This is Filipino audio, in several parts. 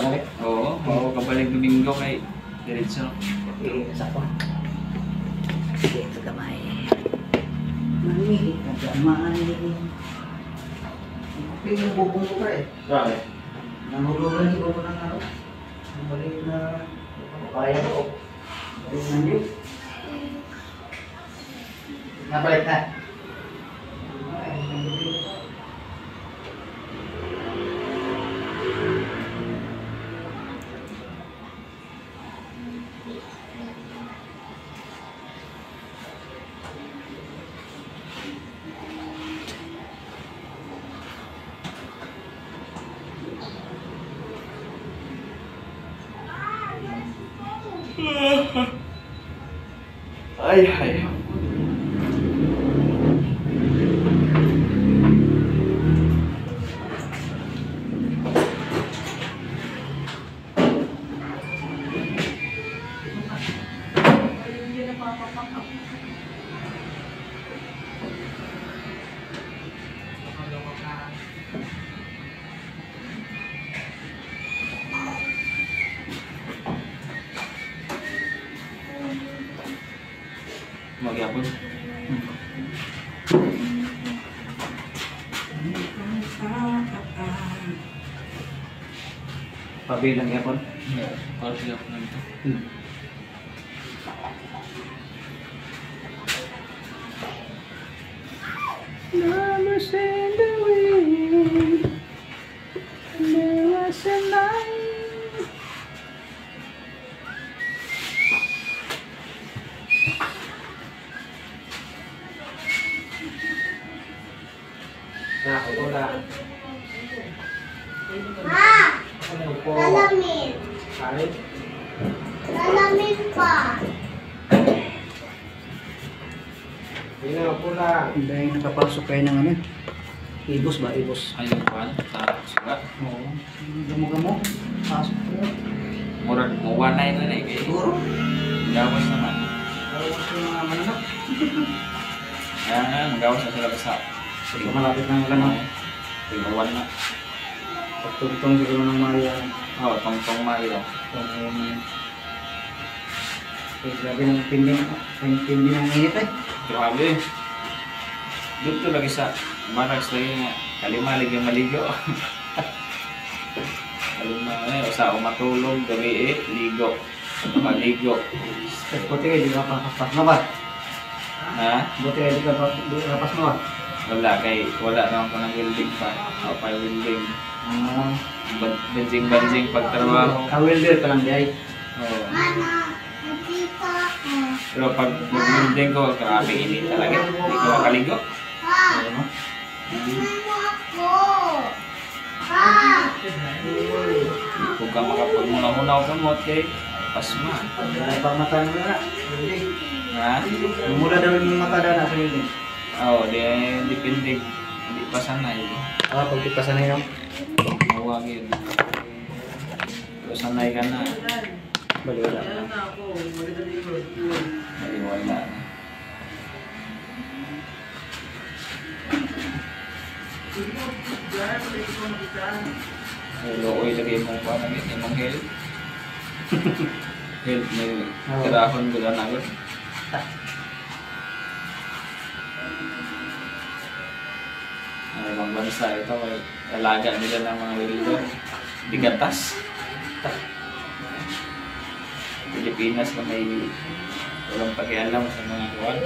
Balik? Oo, kabalik Domingo kay diretso. Sa ko. Ito kamay. Manihit na kamay. Yung bubong ko pa eh. Bakit? Nahulugan si Bobo ng ano. Balik na kaya ko. Balik na niyo. Nabalik na. Ay, ay. Magyapon. Pabilang yapon. Para siya po nito. Numbers in the wind. There was a night. Wala. Salamin. Ay. Salamin pa. Pula. Dahil nakapasok kayo ng ano? Ibos ba? Ibos. Ayun pa, sa sugat. Oo. Gamo-gamo. Pasok ko. Murag mo 19 na eh. Siguro. Gawas naman. Gawas yung mga manok. Kaya nga, magawas na sila basta. Sige, malapit ng ulan. Tinuwan na. Pagtugtong siguro ng Maria. Oo, tong-tong Mario. Grabe ng tindi ng init eh. Grabe. Dito lagi sa Marags lagi nga. Kalimalig yung maligo. Kalimalig. Sa umatulog, gabi ligo. Maligo. Buti kayo, di ka pakas mo ba? Ha? Buti kayo, di ka pakas mo ba? Wala naman ko ng welding pa. O pa welding. Banjing-banjing pagtrabaho. Ka-welder ka lang di ay. Oo. Mana, nakita ko. Pero pag mag-welding ko, grabe init talaga. Hindi ko makaligo. Pa, Ano? tingnan mo ako. Pa, Kung ka makapagmunaw-munaw ka mo, kay pasma. Ay, pang mata na na. Ha? Mula daw yung mata na sa welding. Oo, depende. Hindi pa sanay. Pag di pa sanay no? Mawagin. Pero sanay ka na. Baliwala. Maliwala na. Looy lagi mong pa lagi imong health. Health may kirahon ko na agad. Ang ibang bansa ito may alaga nila ng mga welder. Bigatas. Pilipinas na may walang pakialam sa mga kuwan.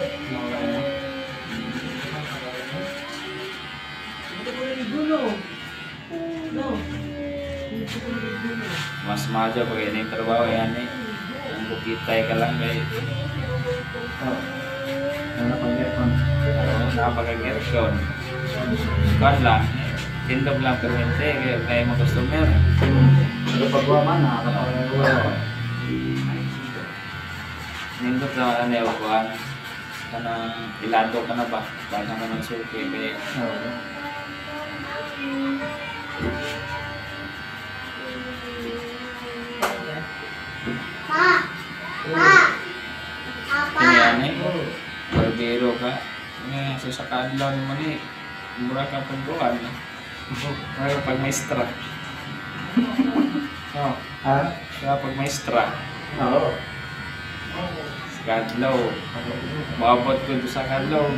Mas maja pag ini trabaho yan eh. Ang bukitay ka lang kay Ano pang aircon? napaka-gerson. Kuwan lang. Tindog lang permente kaya mga customer. Pero pagwa man, nakakapagawa. Nindot na ano yung kuwan. Kanang ilado ka na ba? Baga naman suki kaya pa, pa, apa? Kanya eh. Barbero ka. Nga, sa kadlaw naman eh. Mura ka pagbuwan. Mura ka pag maestra. No, Ha? kapag may straw, Oo. sa kadlaw, maabot ko doon sa kadlaw,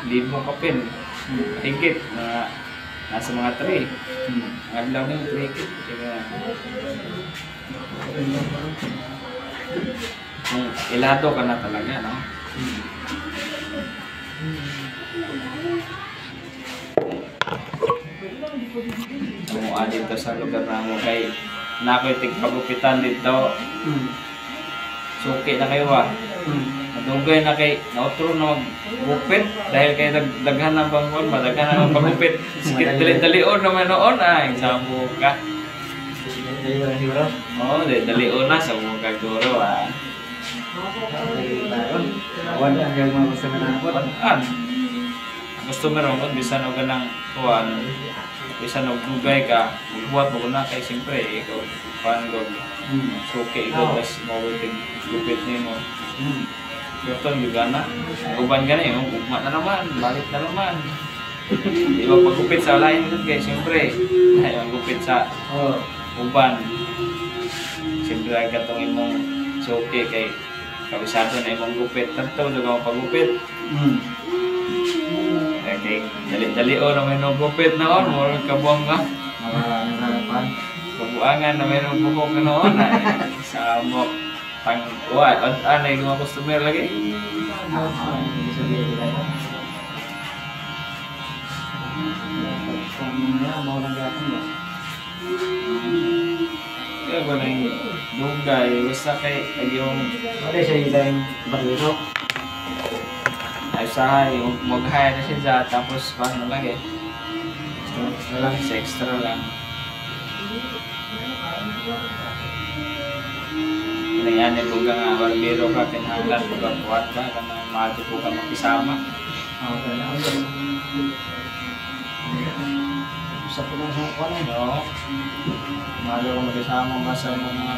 1,000 kapin. Higit na nasa mga 3. Kadlaw na yung 3 higit. Kaya, kung ilado ka na talaga, no? Kumuha dito sa lugar na mo kay nakoy tigpagupitan dito. Suki na kayo ah. Nadugay na kay nautro na maggupit dahil kay daghan ng bangon, madaghan ng pagupit. Sikit dali-dalion naman noon ay sa buka. Dali ba siguro? Oo, dali-dalion na sa buka guro ah. Awan ang yung mga gusto na nakapot. An. Gusto mo rin kung bisan o ganang kuwan, bisan o dugay ka, magbuhat mo na kay siyempre, ikaw, paano ko, suki ikaw, tas mabuting gupit niyo mo. Ito, juga na. Uban ka na yun, ugma na naman, balik na naman. Di ba pagupit sa lain nun kay siyempre, ang gupit sa uban. Siyempre ay katong imong suki kay kabisado na imong gupit. Tanto, duga mo pagupit. Kay dali-dali o na may gupit na on, murag kabuang ka. Harapan. Kabuangan na may buhok ka noon ay sa mo tang what anay mga customer lagi. Kaya ba nang dugay basta kay yung Wala siya yung barilo. ay sahay mag-hire na siya tapos paano lagi. Wala sa extra lang. Yan yung buga nga, barbero ka, kinahanglan, buga buhat ka, kanang maato po ka makisama. Sa puno sa kuwan. No? Maato ka makisama ka sa mga